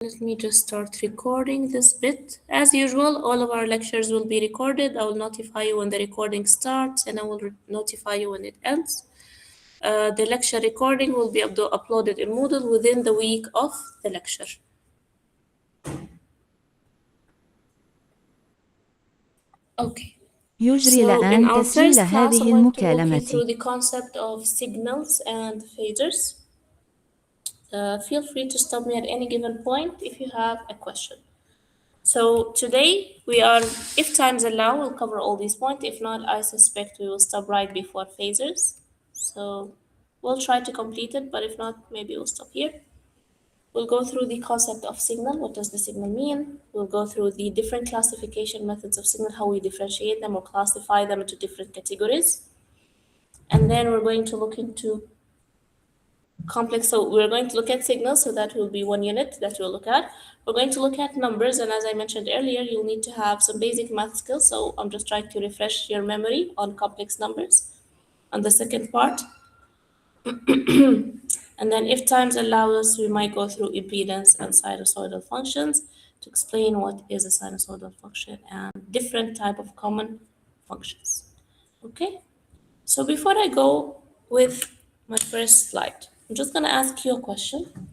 Let me just start recording this bit. As usual, all of our lectures will be recorded. I will notify you when the recording starts and I will notify you when it ends. The lecture recording will be uploaded in Moodle within the week of the lecture. Okay. يجري So in الآن our تسجيل first class, I'm هذه going to walk you المكالمة. through the concept of signals and phasors. Feel free to stop me at any given point if you have a question. So today if times allow, we'll cover all these points. If not, I suspect we will stop right before phasors. So we'll try to complete it, but if not, maybe we'll stop here. We'll go through the concept of signal. What does the signal mean? We'll go through the different classification methods of signal, how we differentiate them or classify them into different categories. And then we're going to look into complex. So we're going to look at signals, so that will be one unit that we'll look at. We're going to look at numbers, and as I mentioned earlier, you'll need to have some basic math skills. So I'm just trying to refresh your memory on complex numbers on the second part. And then if times allow us, we might go through impedance and sinusoidal functions to explain what is a sinusoidal function and different type of common functions. Okay, so before I go with my first slide, I'm just going to ask you a question.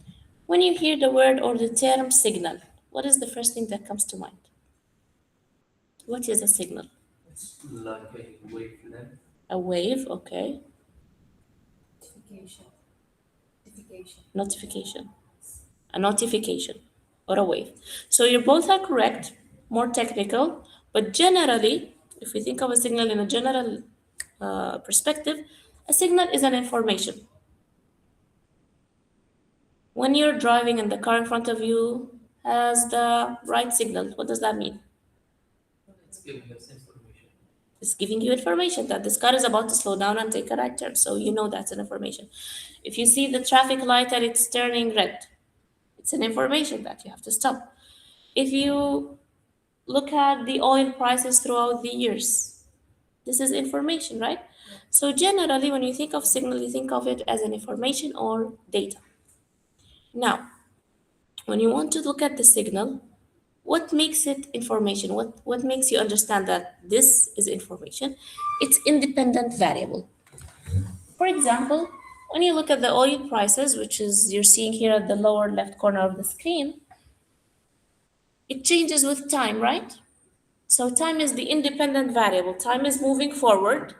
When you hear the word or the term signal, what is the first thing that comes to mind? What is a signal? It's like a wavelength. A wave, okay. Notification. A notification or a wave. So you both are correct, more technical, but generally, if we think of a signal in a general perspective, a signal is an information. When you're driving and the car in front of you has the right signal, what does that mean? It's giving us information. It's giving you information that this car is about to slow down and take a right turn. So you know that's an information. If you see the traffic light and it's turning red, it's an information that you have to stop. If you look at the oil prices throughout the years, this is information, right? So generally, when you think of signal, you think of it as an information or data. Now, when you want to look at the signal, what makes it information? What makes you understand that this is information? It's independent variable. For example, when you look at the oil prices, which is you're seeing here at the lower left corner of the screen, it changes with time, right? So time is the independent variable. Time is moving forward,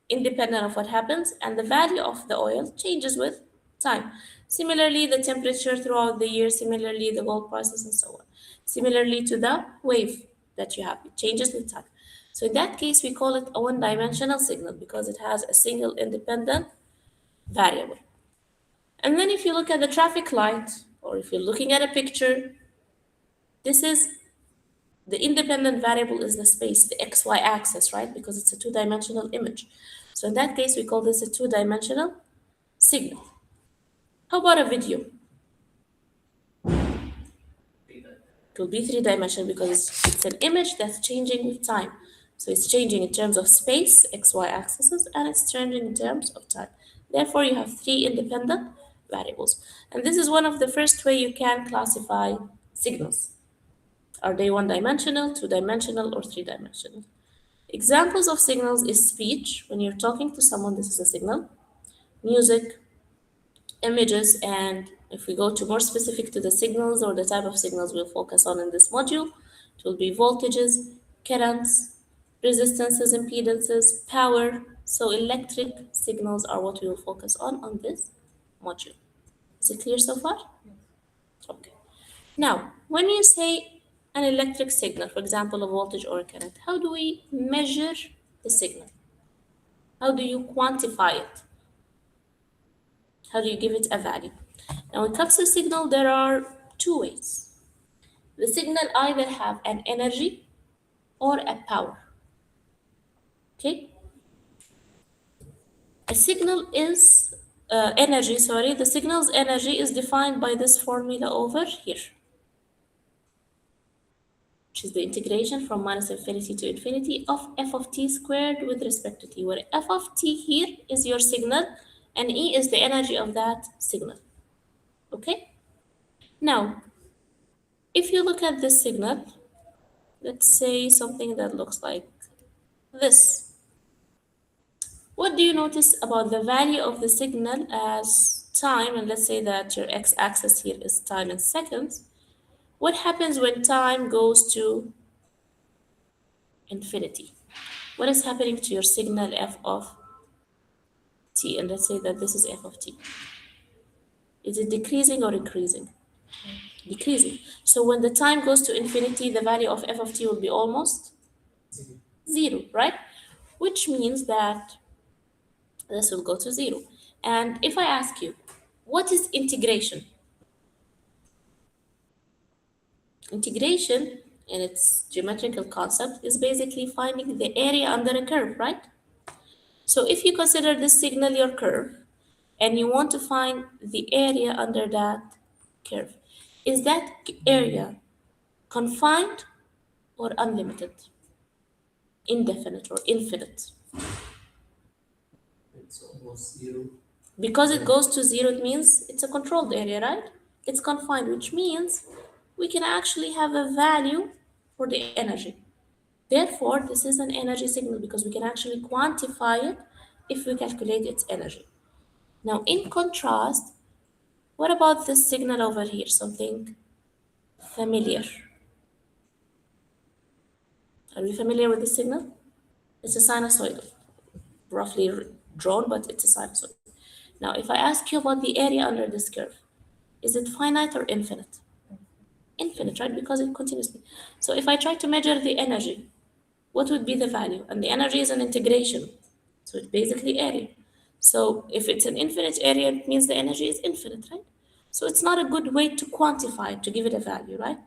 independent of what happens, and the value of the oil changes with time. Similarly, the temperature throughout the year, similarly, the gold prices, and so on. Similarly to the wave that you have, it changes with time. So in that case, we call it a one-dimensional signal because it has a single independent variable. And then if you look at the traffic light, or if you're looking at a picture, this is the independent variable is the space, the XY axis, right? Because it's a two-dimensional image. So in that case, we call this a two-dimensional signal. How about a video? It will be three-dimensional because it's an image that's changing with time. So it's changing in terms of space, XY axes, and it's changing in terms of time. Therefore, you have three independent variables. And this is one of the first way you can classify signals. Are they one-dimensional, two-dimensional, or three-dimensional? Examples of signals is speech. When you're talking to someone, this is a signal. Music, images, and if we go to more specific to the signals or the type of signals we'll focus on in this module, it will be voltages, currents, resistances, impedances, power. So electric signals are what we will focus on this module. Is it clear so far? Okay. Now, when you say an electric signal, for example, a voltage or a current, how do we measure the signal? How do you quantify it? How do you give it a value? Now, when it comes to signal, there are two ways. The signal either have an energy or a power. Okay? A signal is energy, sorry. The signal's energy is defined by this formula over here, which is the integration from minus infinity to infinity of f of t squared with respect to t, where f of t here is your signal and E is the energy of that signal. Okay? Now, If you look at this signal, let's say something that looks like this. What do you notice about the value of the signal as time? And let's say that your x-axis here is time in seconds. What happens when time goes to infinity? What is happening to your signal f of t? And let's say that this is f of t. Is it decreasing or increasing? Decreasing. So when the time goes to infinity, the value of f of t will be almost zero, right? Which means that this will go to zero. And if I ask you, what is integration? Integration, in its geometrical concept, is basically finding the area under a curve, right? So if you consider this signal your curve, and you want to find the area under that curve, is that area confined or unlimited? Indefinite or infinite? It's almost zero. Because it goes to zero, it means it's a controlled area, right? It's confined, which means we can actually have a value for the energy. Therefore, this is an energy signal because we can actually quantify it if we calculate its energy. Now, in contrast, what about this signal over here? Something familiar. Are we familiar with this signal? It's a sinusoidal, roughly drawn, but it's a sinusoid. Now, if I ask you about the area under this curve, is it finite or infinite? Infinite, right? Because it continuously. So if I try to measure the energy, what would be the value? And the energy is an integration. So it's basically area. So if it's an infinite area, it means the energy is infinite, right? So it's not a good way to quantify it, to give it a value, right?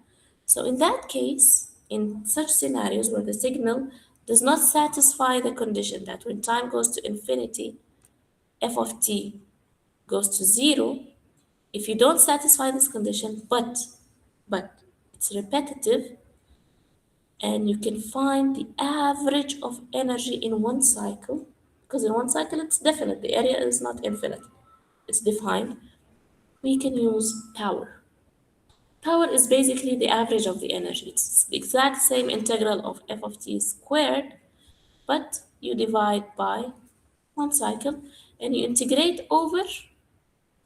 So in that case, in such scenarios where the signal does not satisfy the condition that when time goes to infinity, f of t goes to zero, if you don't satisfy this condition, but it's repetitive, and you can find the average of energy in one cycle, because in one cycle it's definite, the area is not infinite, it's defined. We can use power. Power is basically the average of the energy. It's the exact same integral of f of t squared, but you divide by one cycle and you integrate over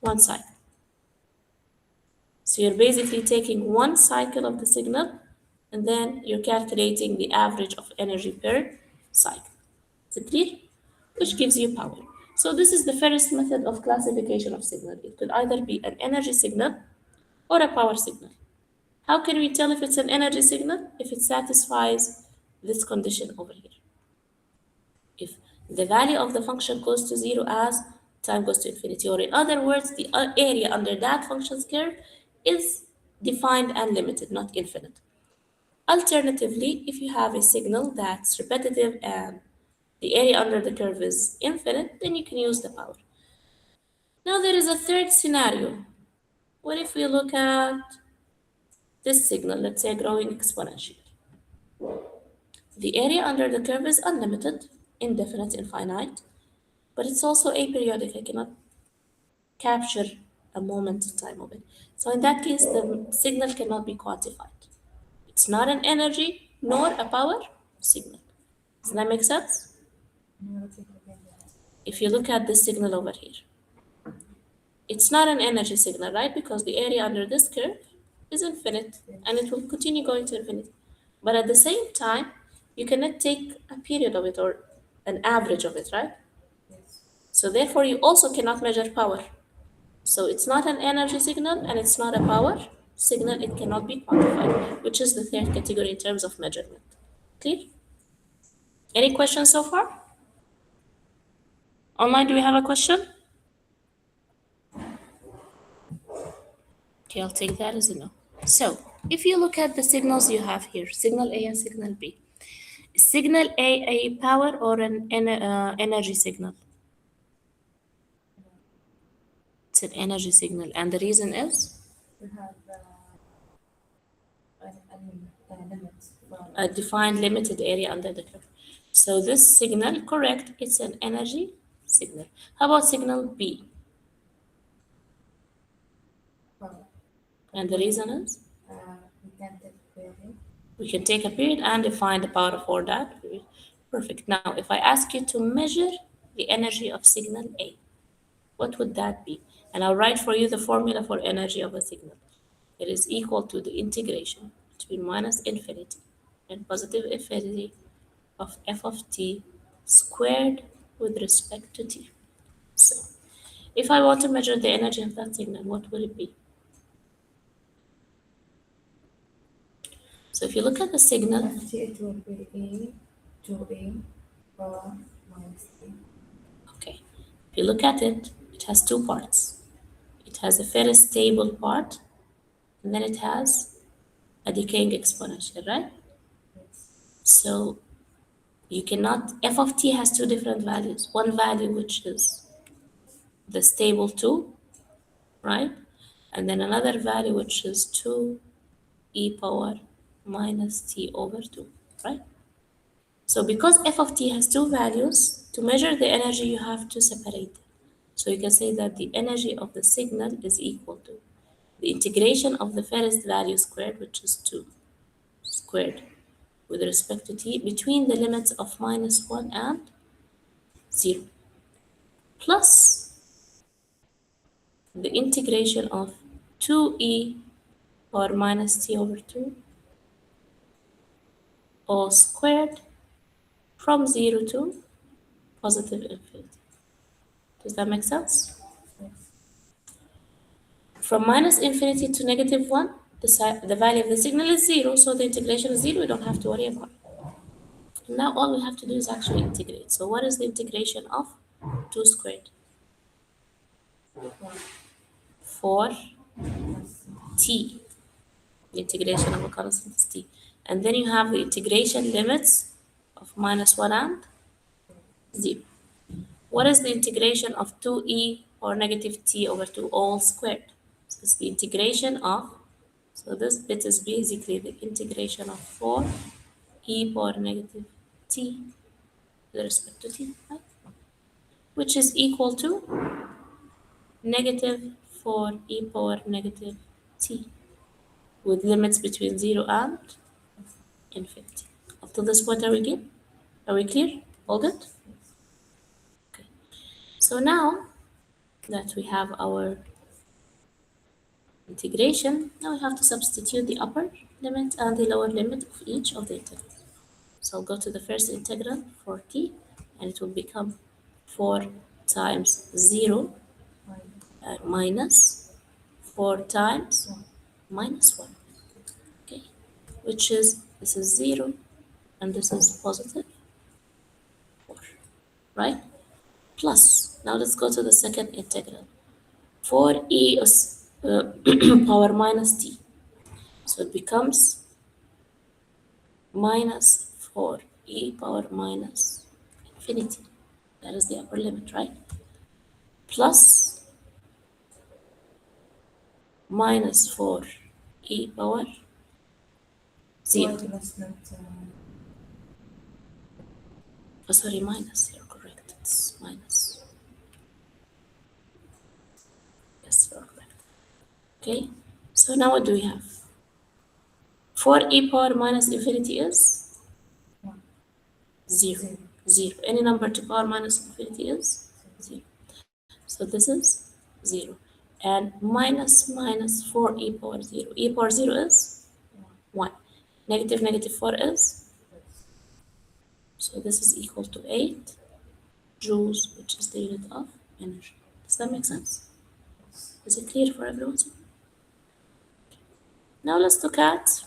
one cycle. So you're basically taking one cycle of the signal and then you're calculating the average of energy per cycle. Is it clear? Which gives you power. So this is the first method of classification of signal. It could either be an energy signal or a power signal. How can we tell if it's an energy signal? If it satisfies this condition over here. If the value of the function goes to zero as time goes to infinity, or in other words, the area under that function's curve is defined and limited, not infinite. Alternatively, if you have a signal that's repetitive and the area under the curve is infinite, then you can use the power. Now there is a third scenario. What if we look at this signal, let's say growing exponentially? The area under the curve is unlimited, indefinite, infinite, but it's also aperiodic. I cannot capture a moment in time of it. So in that case, the signal cannot be quantified. It's not an energy nor a power signal. Does that make sense? If you look at this signal over here, it's not an energy signal, right? Because the area under this curve is infinite and it will continue going to infinity. But at the same time, you cannot take a period of it or an average of it, right? So therefore, you also cannot measure power. So it's not an energy signal and it's not a power signal. It cannot be quantified, which is the third category in terms of measurement. Clear? Any questions so far? Online, do we have a question? Okay, I'll take that as a no. So if you look at the signals you have here, signal A and signal B, is signal a power or an energy signal? It's an energy signal, and the reason is a defined limited area under the curve. So this signal, correct, it's an energy signal. How about signal B? And the reason is? We can take a period and define the power of 4 that. Perfect. Now, if I ask you to measure the energy of signal A, what would that be? And I'll write for you the formula for energy of a signal. It is equal to the integration between minus infinity and positive infinity of f of t squared with respect to t. So, if I want to measure the energy of that signal, what would it be? So if you look at the signal, it will be A to A power minus A. okay, if you look at it, it has two parts. It has a very stable part, and then it has a decaying exponential, right? So you cannot, f of t has two different values. One value which is the stable 2, right? And then another value which is 2 e power minus t over 2, right? So because f of t has two values, to measure the energy you have to separate them. So you can say that the energy of the signal is equal to the integration of the first value squared, which is 2 squared, with respect to t between the limits of minus 1 and 0, plus the integration of 2e power minus t over 2 all squared from 0 to positive infinity. Does that make sense? From minus infinity to negative 1, the value of the signal is 0, so the integration is 0, we don't have to worry about it. Now all we have to do is actually integrate. So what is the integration of 2 squared? 4t. The integration of a constant is t. And then you have the integration limits of minus 1 and 0. What is the integration of 2e or negative t over 2 all squared? So it's the integration of, so this bit is basically the integration of 4 e power negative t with respect to t, right? Which is equal to negative 4 e power negative t with limits between 0 and infinity. Up to this point, are we good? Are we clear? All good? Okay. So now that we have our integration, now we have to substitute the upper limit and the lower limit of each of the integrals. So I'll go to the first integral for t, and it will become 4 times 0 minus 4 times minus 1, okay, which is, this is 0 and this is positive 4, right? Plus, now let's go to the second integral. 4e is power minus t. So it becomes minus 4e power minus infinity. That is the upper limit, right? Plus minus 4e power 0. Why plus not Oh, sorry, minus. You're correct. It's minus. Yes, you're correct. Okay. So now what do we have? 4e power minus infinity is 0. 0. Any number to power minus infinity is 0. So this is 0. And minus 4e power 0. E power 0 is 1. Negative negative 4 is, so this is equal to 8 joules, which is the unit of energy. Does that make sense? Is it clear for everyone? Now let's look at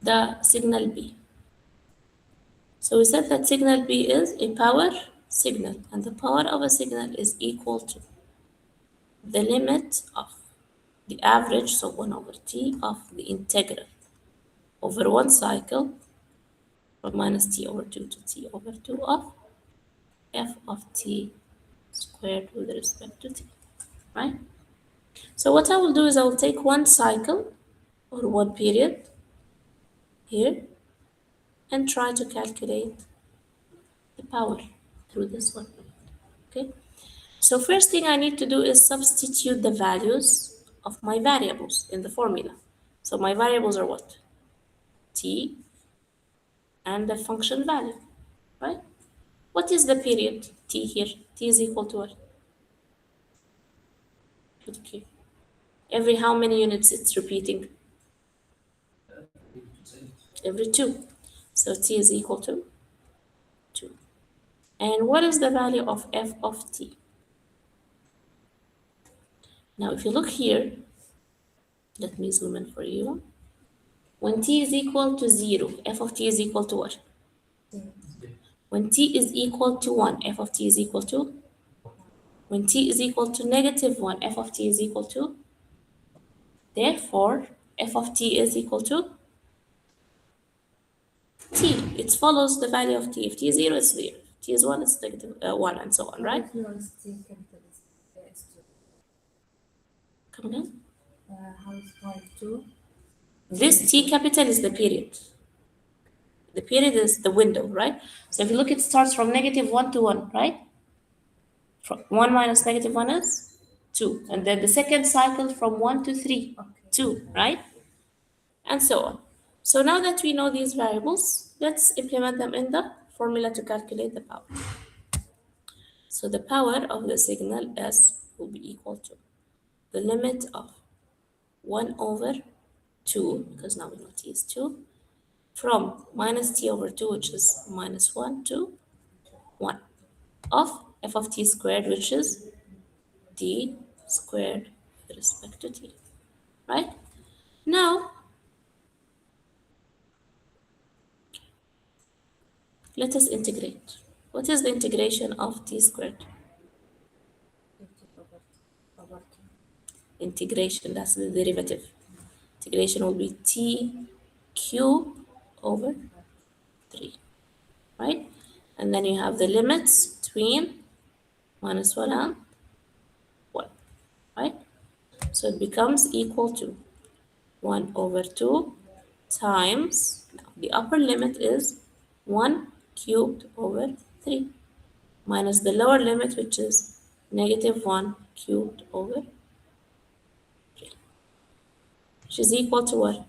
the signal B. So we said that signal B is a power signal, and the power of a signal is equal to the limit of the average, so 1 over t, of the integral over one cycle from minus t over 2 to t over 2 of f of t squared with respect to t, right? So what I will do is I will take one cycle or one period here and try to calculate the power through this one, okay? So first thing I need to do is substitute the values of my variables in the formula. So my variables are what? T and the function value, right? What is the period T here? T is equal to what? Okay. Every how many units it's repeating? Every 2. So T is equal to 2. And what is the value of f of t? Now, if you look here, let me zoom in for you. When t is equal to 0, f of t is equal to what? When t is equal to 1, f of t is equal to? When t is equal to negative 1, f of t is equal to? Therefore, f of t is equal to t. It follows the value of t. If t is 0, it's 0. If t is 1, it's negative 1, and so on, right? How is T capital is 2? Come again? How is 5 2? This t capital is the period. The period is the window, right? So if you look, it starts from negative 1 to 1, right? From 1 minus negative 1 is 2. And then the second cycle from 1 to 3, Okay. 2, right? And so on. So now that we know these variables, let's implement them in the formula to calculate the power. So the power of the signal S will be equal to the limit of 1 over 2, because now we know t is 2, from minus t over 2, which is minus 1, to 1, of f of t squared, which is t squared with respect to t, right? Now, let us integrate. What is the integration of t squared? 50 over 2. Integration, that's the derivative. Integration will be t cube over 3, right? And then you have the limits between minus 1 and 1, right? So it becomes equal to 1 over 2 times, now the upper limit is 1 cubed over 3, minus the lower limit, which is negative 1 cubed over 3, which is equal to what?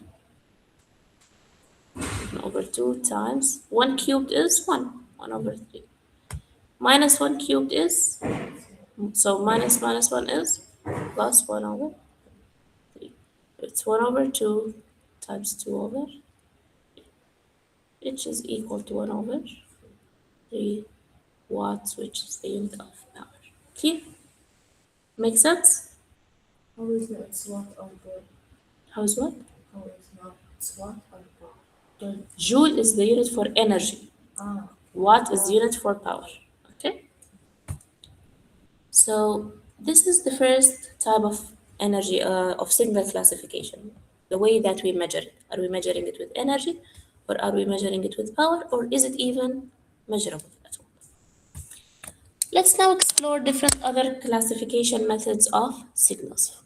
1 over 2 times 1 cubed is 1 over 3. Minus 1 cubed is, so minus 1 is plus 1 over 3. It's 1 over 2 times 2 over, which is equal to 1 over 3 watts, which is the unit of power. Okay? Make sense? How is not watt or joule? How's what? How is not watt or joule? Joule is the unit for energy. Ah, Watt is the unit for power. Okay? So this is the first type of energy, of signal classification. The way that we measure it. Are we measuring it with energy, or are we measuring it with power, or is it even measurable at all? Let's now explore different other classification methods of signals.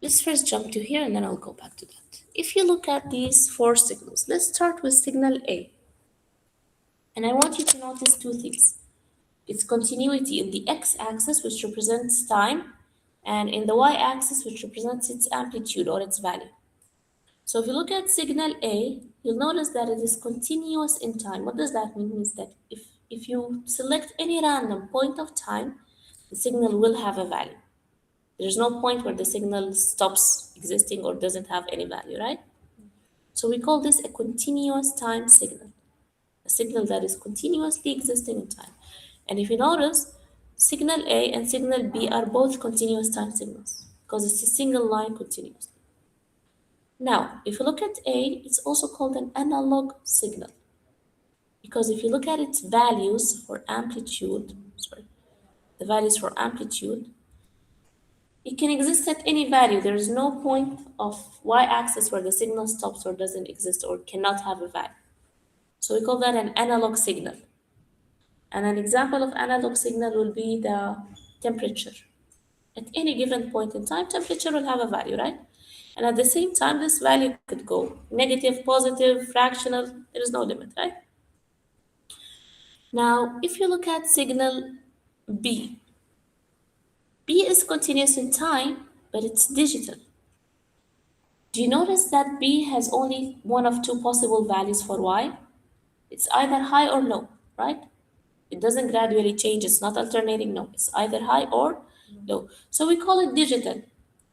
Let's first jump to here and then I'll go back to that. If you look at these 4 signals, let's start with signal A. And I want you to notice 2 things. Its continuity in the x-axis, which represents time, and in the y-axis, which represents its amplitude or its value. So if you look at signal A, you'll notice that it is continuous in time. What does that mean? It means that if you select any random point of time, the signal will have a value. There's no point where the signal stops existing or doesn't have any value, right? So we call this a continuous time signal, a signal that is continuously existing in time. And if you notice, signal A and signal B are both continuous time signals because it's a single line continuously. Now, if you look at A, it's also called an analog signal because if you look at its values for amplitude, the values for amplitude, it can exist at any value. There is no point of y-axis where the signal stops or doesn't exist or cannot have a value. So we call that an analog signal. And an example of analog signal will be the temperature. At any given point in time, temperature will have a value, right? And at the same time, this value could go negative, positive, fractional. There is no limit, right? Now, if you look at signal B, B is continuous in time, but it's digital. Do you notice that B has only one of two possible values for Y? It's either high or low, right? It doesn't gradually change, it's not alternating, no. It's either high or low. So we call it digital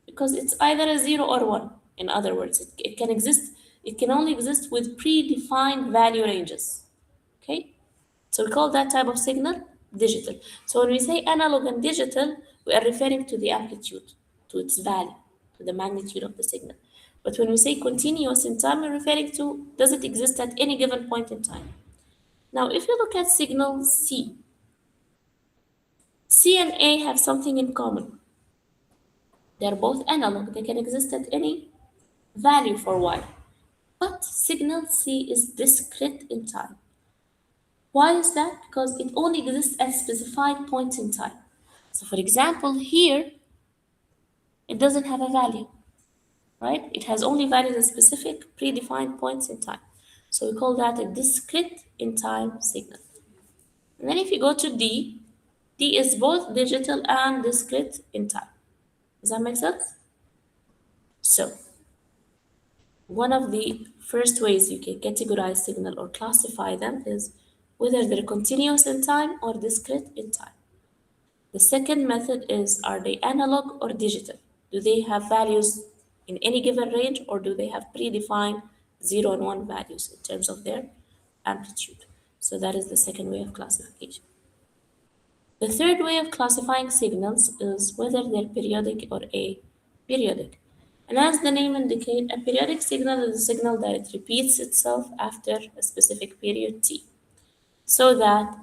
because it's either a 0 or 1. In other words, it can exist, it can only exist with predefined value ranges. Okay? So we call that type of signal digital. So when we say analog and digital, we are referring to the amplitude, to its value, to the magnitude of the signal. But when we say continuous in time, we're referring to does it exist at any given point in time. Now, if you look at signal C, C and A have something in common. They're both analog, they can exist at any value for Y. But signal C is discrete in time. Why is that? Because it only exists at specified points in time. So for example, here, it doesn't have a value, right? It has only values at specific predefined points in time. So we call that a discrete in time signal. And then if you go to D, D is both digital and discrete in time. Does that make sense? So one of the first ways you can categorize signal or classify them is whether they're continuous in time or discrete in time. The second method is, are they analog or digital? Do they have values in any given range or do they have predefined 0 and 1 values in terms of their amplitude? So that is the second way of classification. The third way of classifying signals is whether they're periodic or aperiodic. And as the name indicates, a periodic signal is a signal that it repeats itself after a specific period t. So that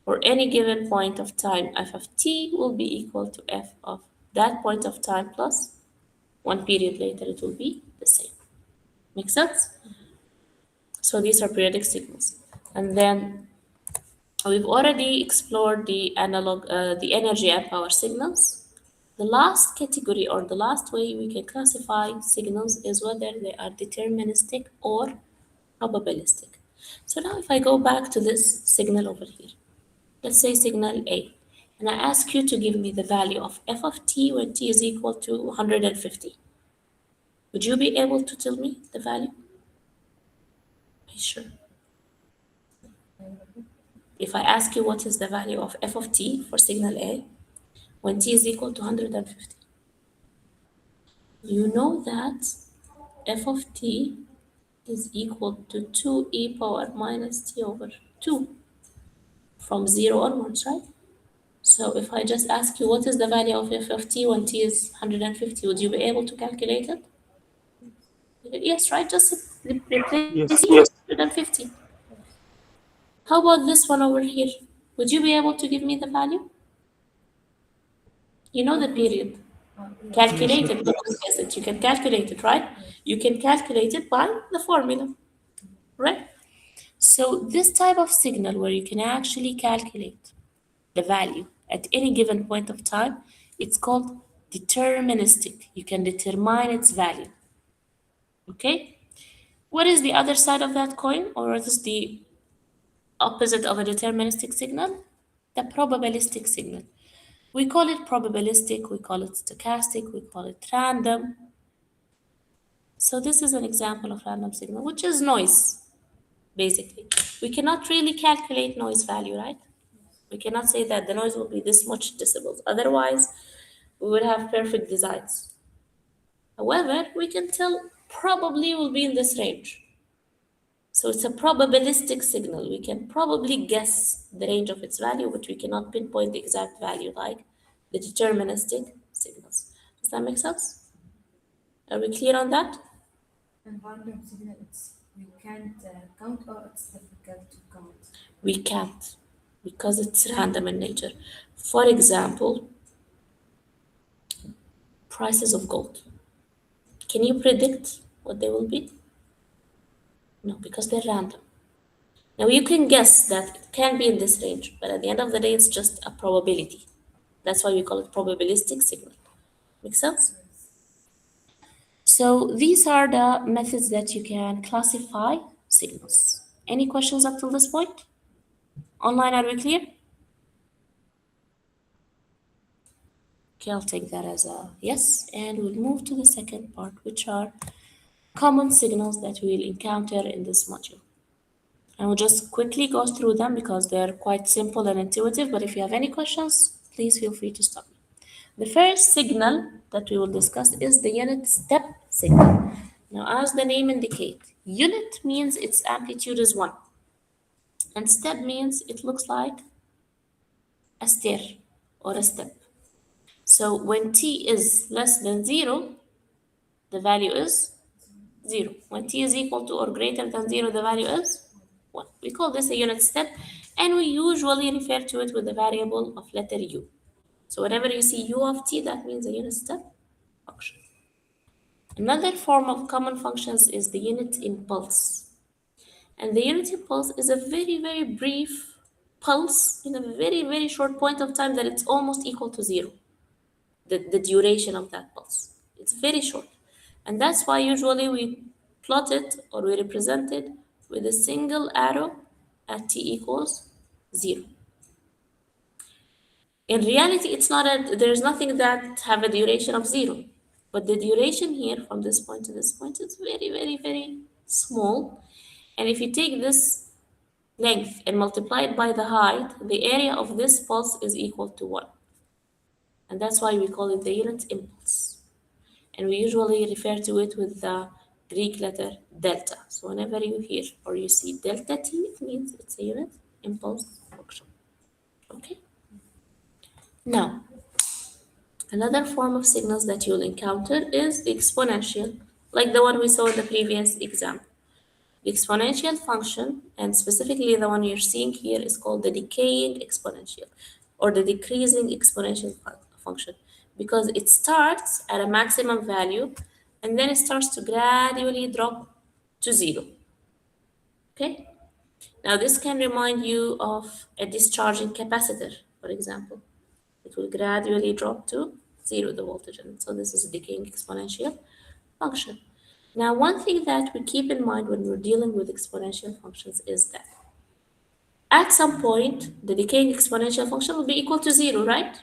for any given point of time, f of t will be equal to f of that point of time plus 1 period later, it will be the same. Make sense? So these are periodic signals. And then we've already explored the analog, the energy and power signals. The last category or the last way we can classify signals is whether they are deterministic or probabilistic. So now if I go back to this signal over here, let's say signal A, and I ask you to give me the value of f of t when t is equal to 150. Would you be able to tell me the value? Are you sure? If I ask you what is the value of f of t for signal A when t is equal to 150, you know that f of t is equal to 2e power minus t over 2 from 0 onwards, right? So if I just ask you what is the value of f of t when t is 150, would you be able to calculate it? Yes, right? Just replace Yes. 150. How about this one over here? Would you be able to give me the value? You know the period. Yes. Calculate Yes, it, not just guess it. You can calculate it, right? You can calculate it by the formula, right? So this type of signal where you can actually calculate the value at any given point of time, it's called deterministic. You can determine its value. Okay? What is the other side of that coin, or what is the opposite of a deterministic signal? The probabilistic signal. We call it probabilistic, we call it stochastic, we call it random. So this is an example of random signal, which is noise, basically. We cannot really calculate noise value, right? We cannot say that the noise will be this much decibels. Otherwise, we would have perfect designs. However, we can tell probably will be in this range. So it's a probabilistic signal. We can probably guess the range of its value, but we cannot pinpoint the exact value like the deterministic signals. Does that make sense? Are we clear on that? And random signal, we can't count or it's difficult to count. We can't because it's random in nature. For example, prices of gold. Can you predict what they will be? No, because they're random. Now you can guess that it can be in this range, but at the end of the day, it's just a probability. That's why we call it probabilistic signal. Make sense? So these are the methods that you can classify signals. Any questions up till this point? Online, are we clear? Okay, I'll take that as a yes, and we'll move to the second part, which are common signals that we will encounter in this module. I will just quickly go through them because they're quite simple and intuitive, but if you have any questions, please feel free to stop me. The first signal that we will discuss is the unit step signal. Now, as the name indicates, unit means its amplitude is 1, and step means it looks like a stair or a step. So when t is less than 0, the value is 0. When t is equal to or greater than 0, the value is 1. We call this a unit step, and we usually refer to it with the variable of letter u. So whenever you see u of t, that means a unit step function. Another form of common functions is the unit impulse. And the unit impulse is a very, very brief pulse in a very, very short point of time that it's almost equal to 0, the duration of that pulse. It's very short. And that's why usually we plot it or we represent it with a single arrow at t equals 0. In reality, it's not there's nothing that have a duration of 0. But the duration here from this point to this point is very, very, very small. And if you take this length and multiply it by the height, the area of this pulse is equal to 1. And that's why we call it the unit impulse. And we usually refer to it with the Greek letter delta. So whenever you hear or you see delta t, it means it's a unit impulse function. Okay? Now, another form of signals that you'll encounter is the exponential, like the one we saw in the previous example. The exponential function, and specifically the one you're seeing here, is called the decaying exponential or the decreasing exponential function because it starts at a maximum value and then it starts to gradually drop to 0. Okay? Now, this can remind you of a discharging capacitor, for example. It will gradually drop to 0, the voltage, and so this is a decaying exponential function. Now, one thing that we keep in mind when we're dealing with exponential functions is that at some point, the decaying exponential function will be equal to 0, right?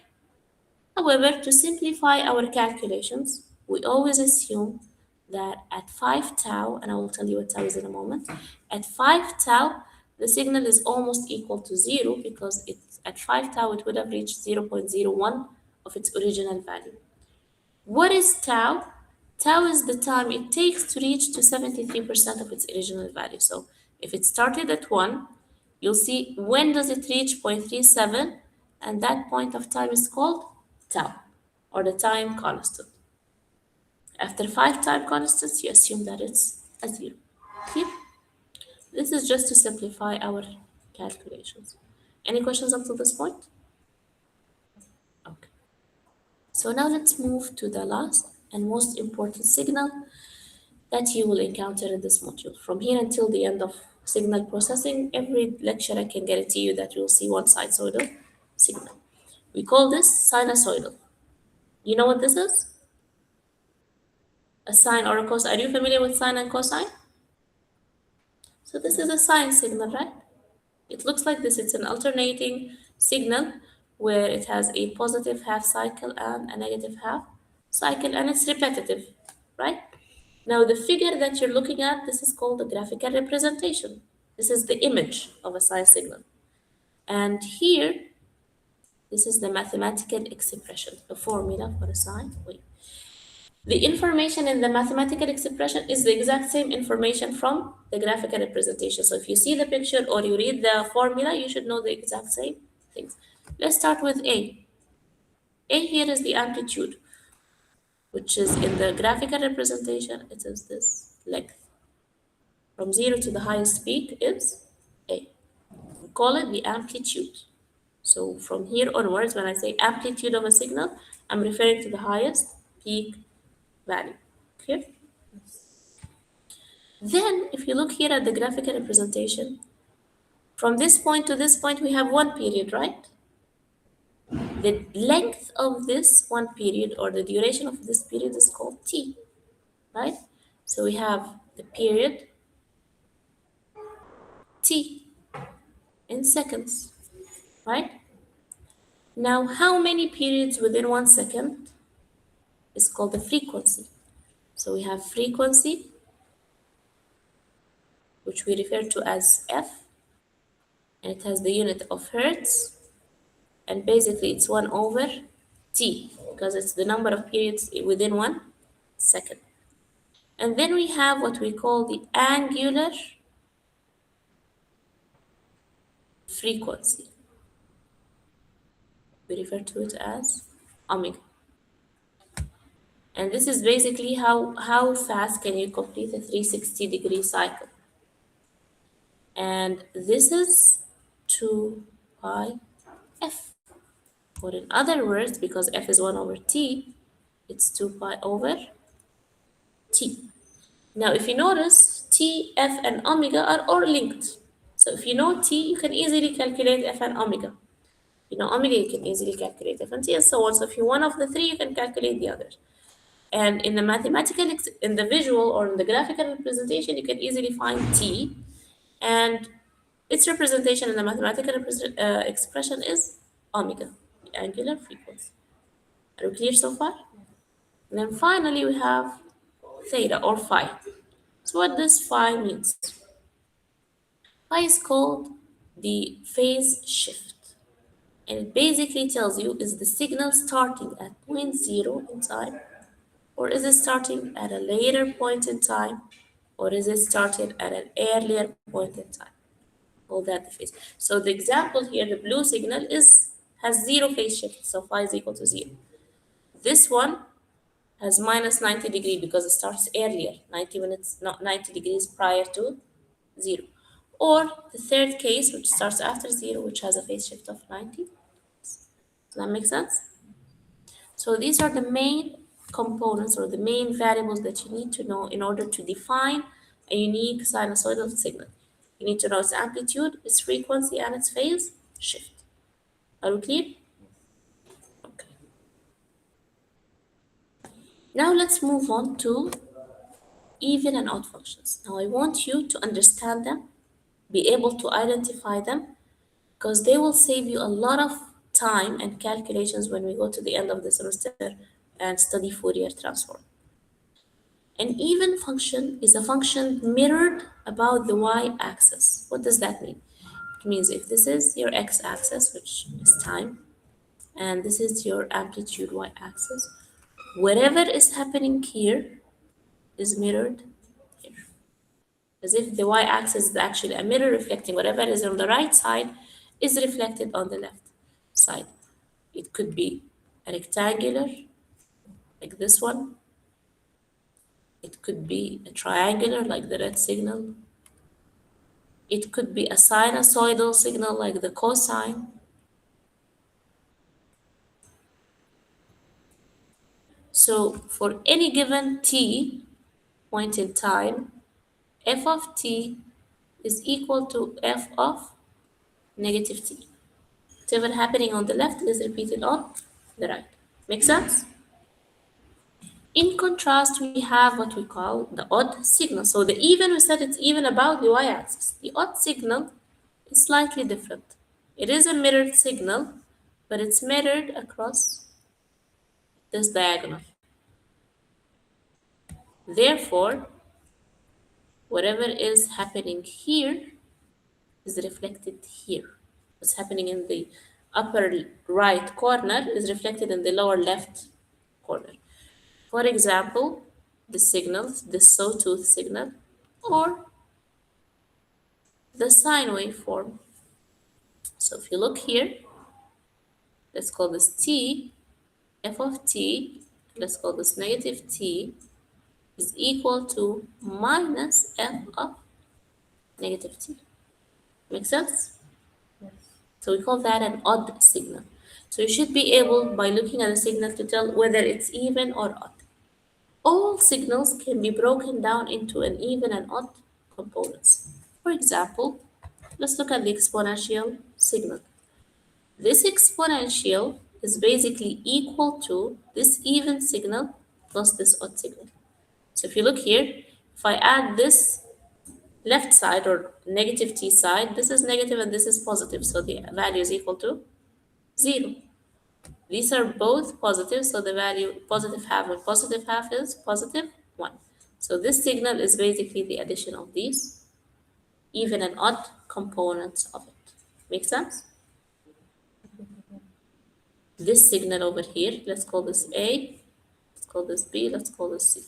However, to simplify our calculations, we always assume that at 5 tau, and I will tell you what tau is in a moment, at 5 tau, the signal is almost equal to 0 because at 5 tau it would have reached 0.01 of its original value. What is tau? Tau is the time it takes to reach to 73% of its original value. So if it started at 1, you'll see when does it reach 0.37, and that point of time is called tau, or the time constant. After 5 time constants, you assume that it's a 0. Okay? This is just to simplify our calculations. Any questions up to this point? Okay. So now let's move to the last and most important signal that you will encounter in this module. From here until the end of signal processing, every lecture I can guarantee you that you'll see one sinusoidal signal. We call this sinusoidal. You know what this is? A sine or a cosine. Are you familiar with sine and cosine? So this is a sine signal, right? It looks like this. It's an alternating signal where it has a positive half cycle and a negative half cycle, and it's repetitive, right? Now, the figure that you're looking at, this is called the graphical representation. This is the image of a sine signal. And here, this is the mathematical expression, the formula for a sine wave. The information in the mathematical expression is the exact same information from the graphical representation. So if you see the picture or you read the formula, you should know the exact same things. Let's start with A. A here is the amplitude, which is in the graphical representation, it is this length. From 0 to the highest peak is A. We call it the amplitude. So from here onwards, when I say amplitude of a signal, I'm referring to the highest peak value. Okay? Then, if you look here at the graphical representation, from this point to this point, we have one period, right? The length of this one period or the duration of this period is called t, right? So we have the period t in seconds, right? Now, how many periods within 1 second is called the frequency. So we have frequency which we refer to as F, and it has the unit of hertz, and basically it's 1 over t, because it's the number of periods within 1 second. And then we have what we call the angular frequency. We refer to it as omega. And this is basically how fast can you complete a 360-degree cycle. And this is 2 pi f. Or in other words, because f is 1 over t, it's 2 pi over t. Now, if you notice, t, f, and omega are all linked. So if you know t, you can easily calculate f and omega. You know omega, you can easily calculate f and t, and so on. So if you one of the three, you can calculate the others. And in the in the visual or in the graphical representation, you can easily find t, and its representation in the mathematical expression is omega, the angular frequency. Are we clear so far? And then finally, we have theta or phi. So what does phi means? Phi is called the phase shift, and it basically tells you, is the signal starting at point zero in time, or is it starting at a later point in time, or is it started at an earlier point in time? All that the phase. So the example here, the blue signal has zero phase shift, so phi is equal to 0. This one has minus 90 degree because it starts earlier, 90 minutes, not 90 degrees prior to 0. Or the third case, which starts after 0, which has a phase shift of 90. Does that make sense? So these are the main components or the main variables that you need to know in order to define a unique sinusoidal signal. You need to know its amplitude, its frequency, and its phase shift. Are we clear? Okay. Now let's move on to even and odd functions. Now I want you to understand them, be able to identify them, because they will save you a lot of time and calculations when we go to the end of the semester and study Fourier transform. An even function is a function mirrored about the y-axis. What does that mean? It means if this is your x-axis, which is time, and this is your amplitude y-axis, whatever is happening here is mirrored here. As if the y-axis is actually a mirror reflecting whatever is on the right side is reflected on the left side. It could be a rectangular, like this one. It could be a triangular, like the red signal. It could be a sinusoidal signal, like the cosine. So for any given t point in time, f of t is equal to f of negative t. Whatever happening on the left is repeated on the right. Make sense? In contrast, we have what we call the odd signal. So the even, we said it's even about the y-axis. The odd signal is slightly different. It is a mirrored signal, but it's mirrored across this diagonal. Therefore, whatever is happening here is reflected here. What's happening in the upper right corner is reflected in the lower left corner. For example, the signals, the sawtooth signal, or the sine waveform. So if you look here, let's call this t, f of t, let's call this negative t, is equal to minus f of negative t. Make sense? Yes. So we call that an odd signal. So you should be able, by looking at the signal, to tell whether it's even or odd. All signals can be broken down into an even and odd components. For example, let's look at the exponential signal. This exponential is basically equal to this even signal plus this odd signal. So if you look here, if I add this left side or negative t side, this is negative and this is positive, so the value is equal to 0. These are both positive, so the value positive half and positive half is positive 1. So this signal is basically the addition of these even and odd components of it. Make sense? This signal over here, let's call this A, let's call this B, let's call this C.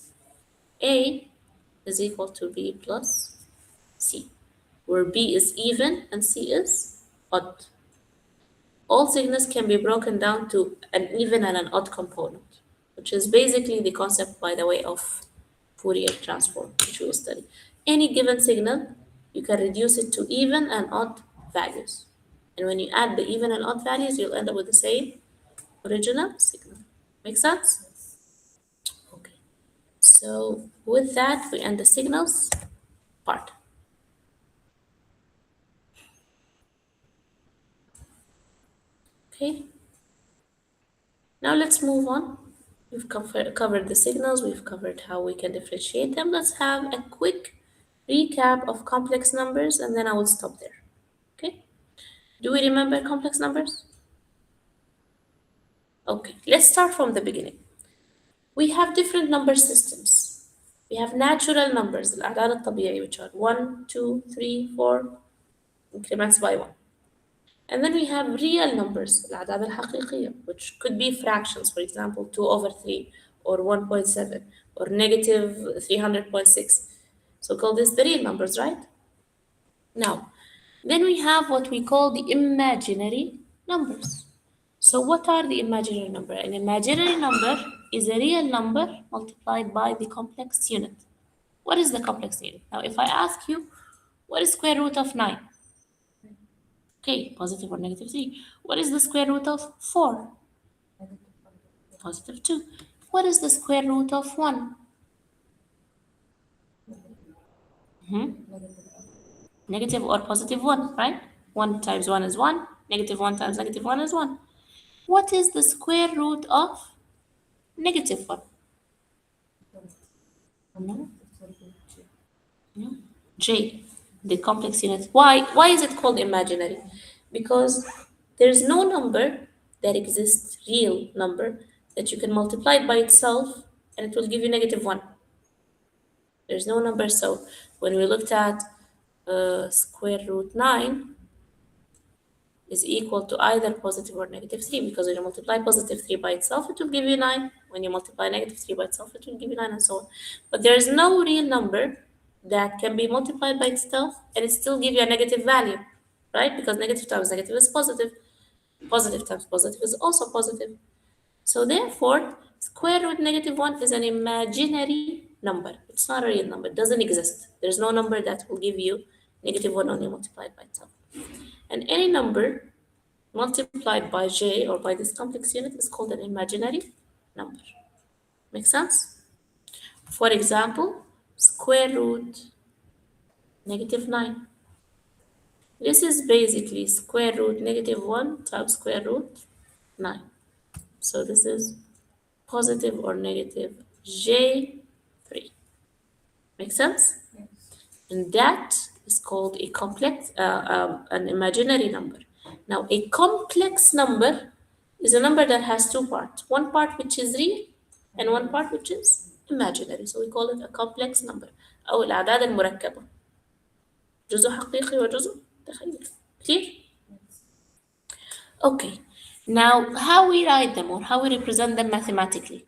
A is equal to B plus C, where B is even and C is odd. All signals can be broken down to an even and an odd component, which is basically the concept, by the way, of Fourier transform, which we will study. Any given signal, you can reduce it to even and odd values. And when you add the even and odd values, you'll end up with the same original signal. Make sense? Okay. So with that, we end the signals part. Okay. Now let's move on. We've covered the signals, we've covered how we can differentiate them. Let's have a quick recap of complex numbers and then I will stop there. Okay? Do we remember complex numbers? Okay, let's start from the beginning. We have different number systems. We have natural numbers, الأعداد الطبيعية, which are 1, 2, 3, 4, increments by 1. And then we have real numbers, الأعداد الحقيقية, which could be fractions, for example, 2 over 3, or 1.7, or negative 300.6. So call this the real numbers, right? Now, then we have what we call the imaginary numbers. So what are the imaginary number? An imaginary number is a real number multiplied by the complex unit. What is the complex unit? Now, if I ask you, what is square root of 9? Okay, positive or negative 3. What is the square root of 4? Positive 2. What is the square root of 1? Negative or positive 1, right? 1 times 1 is 1. Negative 1 times negative 1 is 1. What is the square root of negative 1? No. No. J, the complex unit. Why? Why is it called imaginary? Because there's no number that exists, real number, that you can multiply it by itself and it will give you negative 1. There's no number. So when we looked at square root 9 is equal to either positive or negative 3, because when you multiply positive 3 by itself, it will give you 9. When you multiply negative 3 by itself, it will give you 9, and so on. But there is no real number that can be multiplied by itself and it still give you a negative value, right? Because negative times negative is positive. Positive times positive is also positive. So therefore, square root negative 1 is an imaginary number. It's not a real number. It doesn't exist. There's no number that will give you negative 1 only multiplied by itself. And any number multiplied by j or by this complex unit is called an imaginary number. Make sense? For example, square root negative 9. This is basically square root negative 1 times square root 9. So this is positive or negative j3. Make sense? Yes. And that is called a complex, an imaginary number. Now, a complex number is a number that has two parts. One part which is real and one part which is imaginary. So we call it a complex number. أو الأعداد المركبة. جزء حقيقي وجزء تخيلي. Clear? Yes. Okay. Now, how we write them or how we represent them mathematically?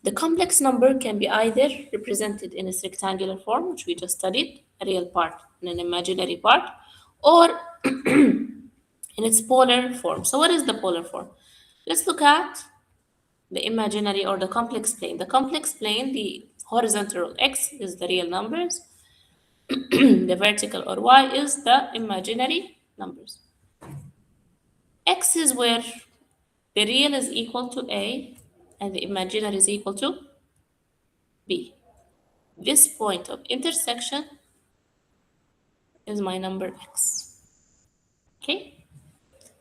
The complex number can be either represented in its rectangular form, which we just studied, a real part and an imaginary part, or in its polar form. So what is the polar form? Let's look at the imaginary or the complex plane. The complex plane, the horizontal x is the real numbers, the vertical or y is the imaginary numbers. X is where the real is equal to A and the imaginary is equal to B. This point of intersection is my number x. Okay?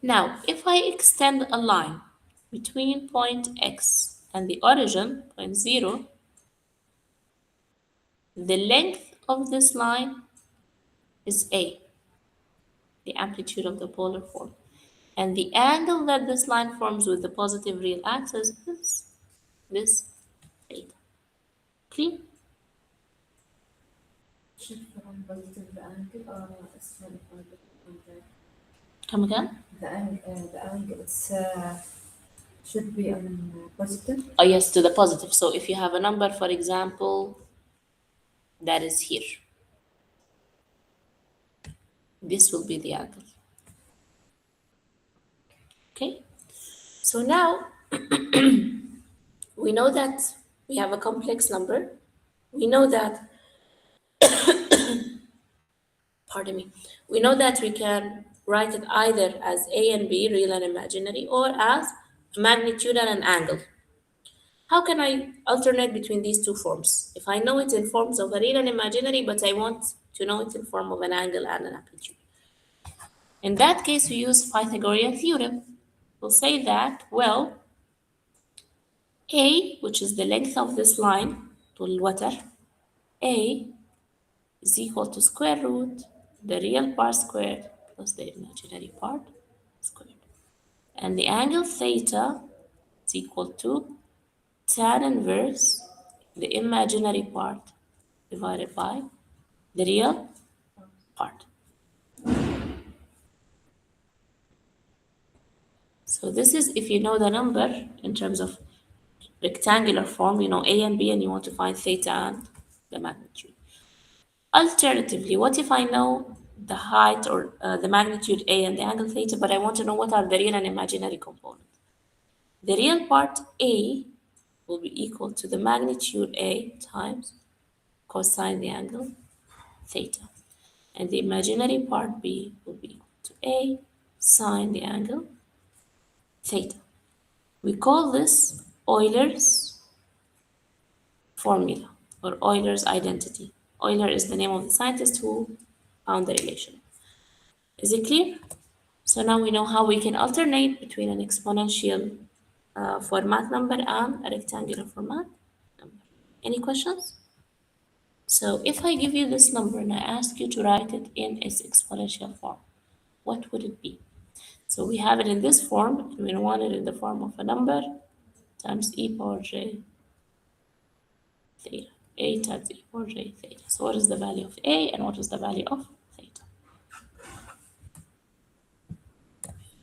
Now, if I extend a line between point x and the origin, point 0, the length of this line is A, the amplitude of the polar form. And the angle that this line forms with the positive real axis is this theta. Clear? positive angle or it's not divided from the Come again? the angle it's should be on positive. Oh, yes, to the positive. So if you have a number, for example, that is here, this will be the angle. Okay? So now we know that we have a complex number. We know that, pardon me, we know that we can write it either as A and B, real and imaginary, or as a magnitude and an angle. How can I alternate between these two forms? If I know it in forms of a real and imaginary, but I want to know it in form of an angle and an amplitude. In that case, we use Pythagorean theorem. We'll say that, well, A, which is the length of this line, الوتر, A is equal to square root the real part squared plus the imaginary part squared. And the angle theta is equal to tan inverse the imaginary part divided by the real part. So this is if you know the number in terms of rectangular form, you know A and B, and you want to find theta and the magnitude. Alternatively, what if I know the height or the magnitude A and the angle theta, but I want to know what are the real and imaginary components? The real part A will be equal to the magnitude A times cosine the angle theta. And the imaginary part B will be equal to A sine the angle theta. We call this Euler's formula or Euler's identity. Euler is the name of the scientist who found the relation. Is it clear? So now we know how we can alternate between an exponential format number and a rectangular format number. Any questions? So if I give you this number and I ask you to write it in its exponential form, what would it be? So we have it in this form, and we want it in the form of a number times e power j theta. A times e power j theta. So what is the value of A and what is the value of theta?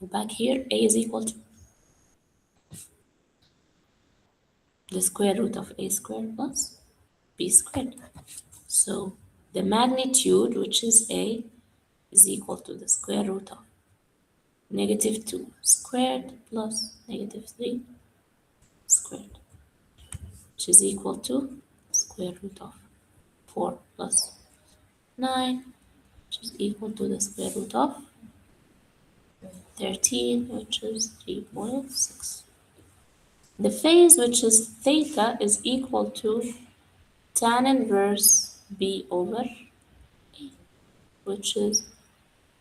Back here, A is equal to the square root of A squared plus B squared. So the magnitude, which is A, is equal to the square root of negative 2 squared plus negative 3 squared, which is equal to square root of 4 plus 9, which is equal to the square root of 13, which is 3.6. The phase, which is theta, is equal to tan inverse B over A, which is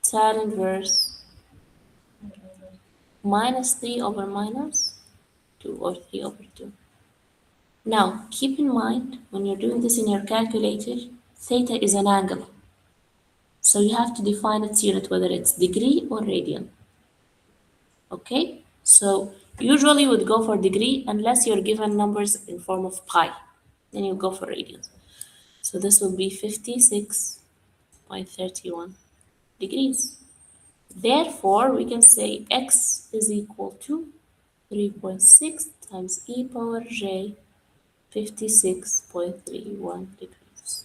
tan inverse minus 3 over minus 2 or 3 over 2. Now, keep in mind, when you're doing this in your calculator, theta is an angle. So you have to define its unit, whether it's degree or radian. Okay? So usually you would go for degree unless you're given numbers in form of pi. Then you go for radians. So this will be 56.31 degrees. Therefore, we can say x is equal to 3.6 times e power j 56.31 degrees.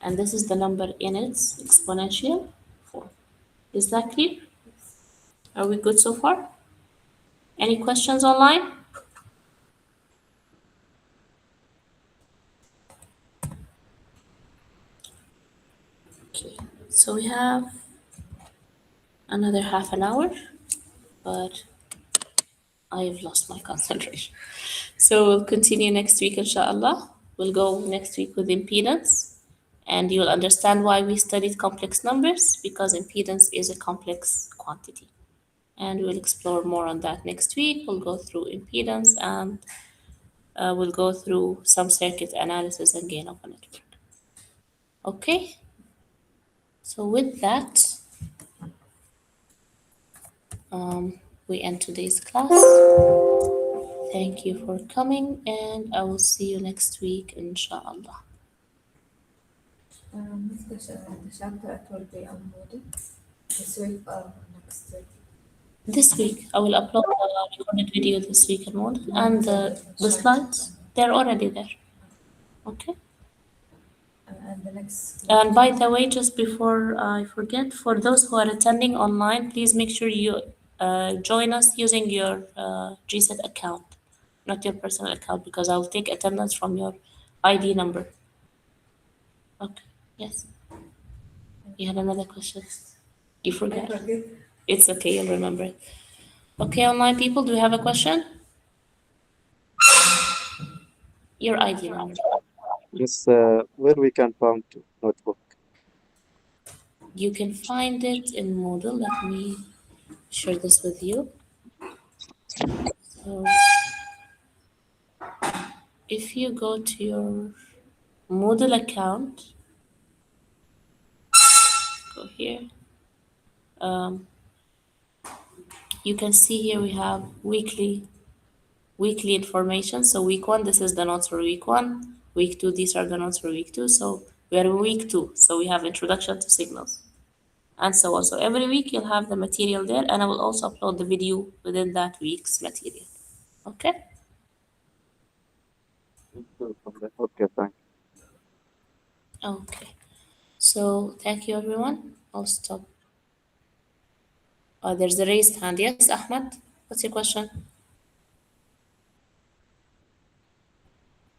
And this is the number in its exponential form. Is that clear? Are we good so far? Any questions online? Okay, so we have another half an hour, but I've lost my concentration. So we'll continue next week, inshallah. We'll go next week with impedance, and you'll understand why we studied complex numbers, because impedance is a complex quantity. And we'll explore more on that next week. We'll go through impedance and we'll go through some circuit analysis and gain of a network. Okay, so with that, we end today's class. Thank you for coming, and I will see you next week, inshallah. Next the chapter it will be on model this week or next week. This week, I will upload the recorded video this week and more, and the slides, they're already there. Okay. And the next And by the way, just before I forget, for those who are attending online, please make sure you join us using your GSET account, not your personal account, because I'll take attendance from your ID number. Okay. Yes. You had another question. You I forgot. forget. It's okay. You'll remember it. Okay, online people, do you have a question? Your ID number. Yes, where we can find notebook. You can find it in Moodle. Let me share this with you. So if you go to your Moodle account, go here. You can see here we have weekly information. So week 1, this is the notes for week 1. Week 2, these are the notes for week 2. So we are in week 2. So we have introduction to signals and so on. So every week you'll have the material there, and I will also upload the video within that week's material. Okay? Okay, thank you. Okay. So thank you everyone. I'll stop. There's a raised hand. Yes, Ahmed? What's your question?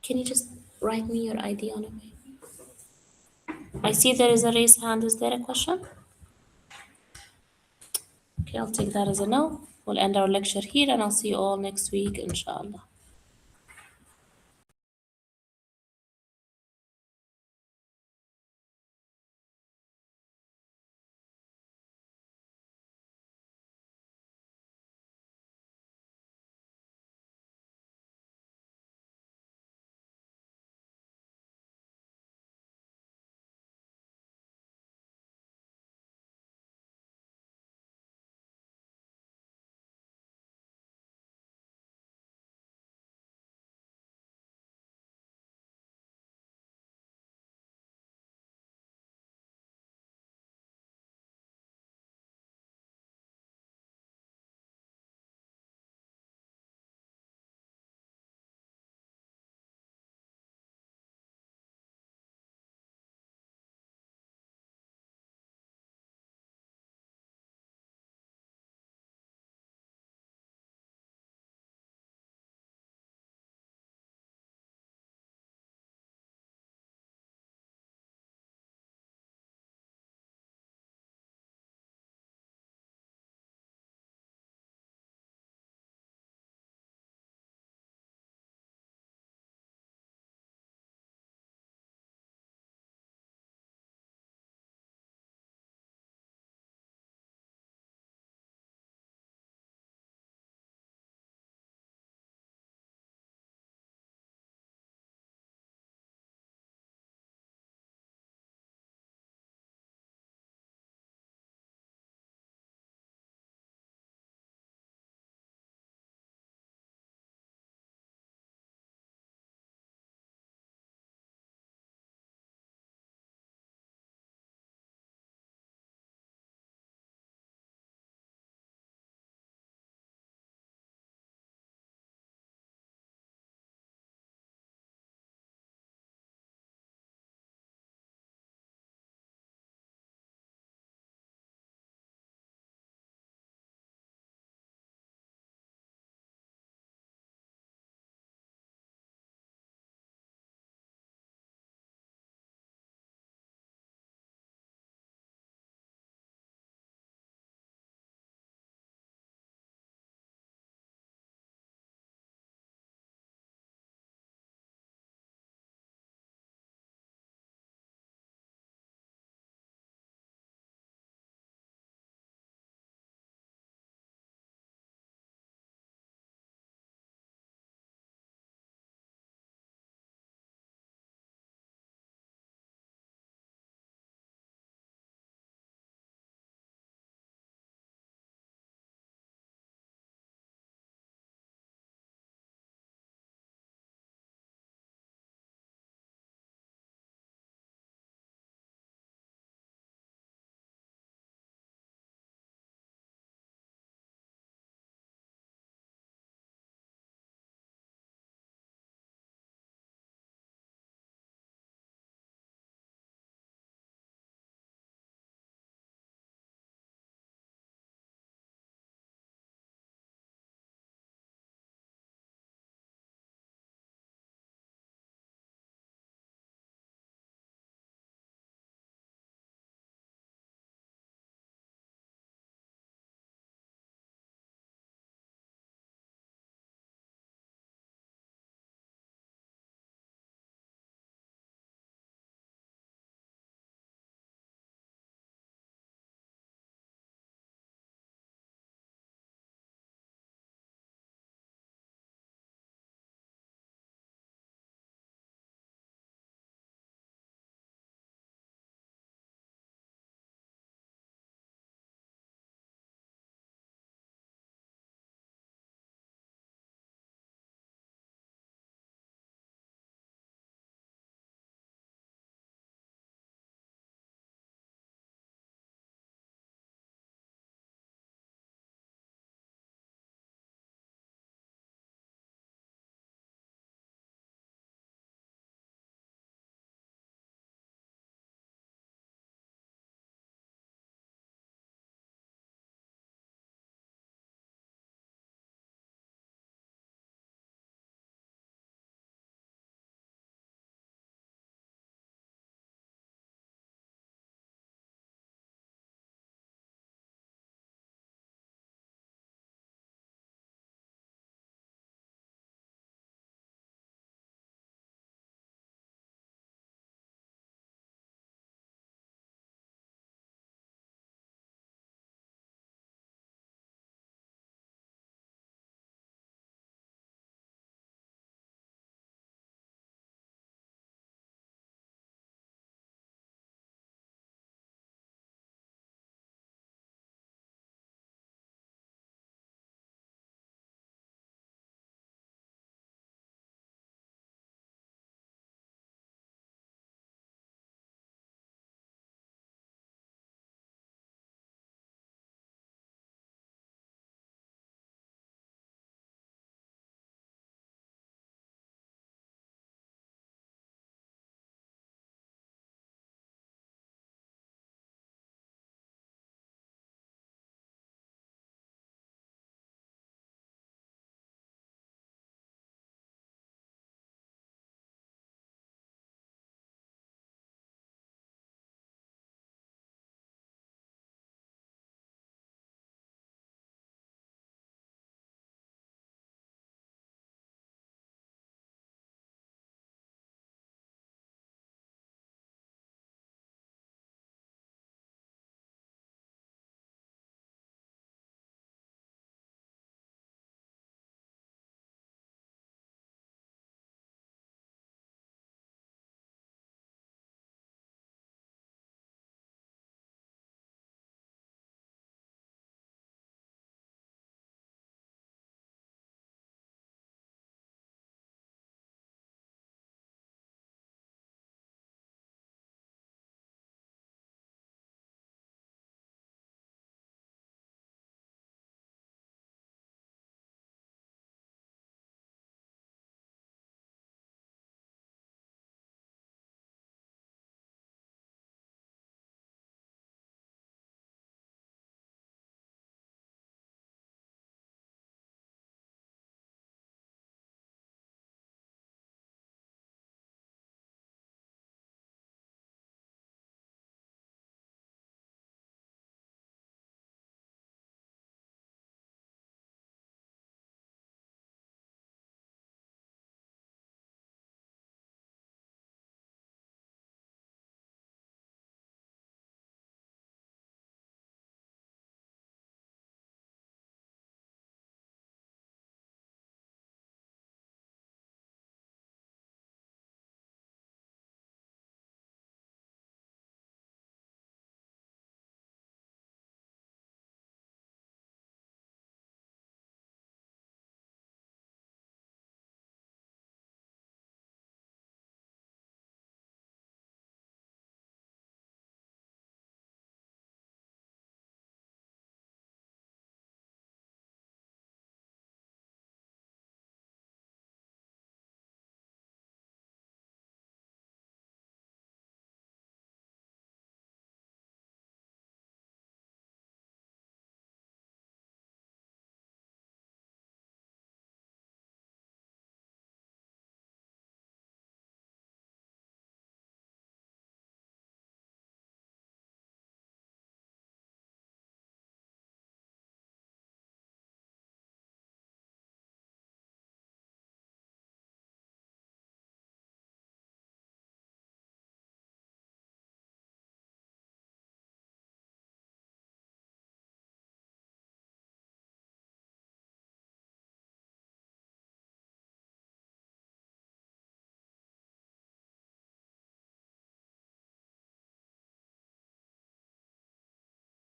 Can you just write me your ID on it? I see there is a raised hand. Is there a question? Okay, I'll take that as a no. We'll end our lecture here, and I'll see you all next week, inshallah.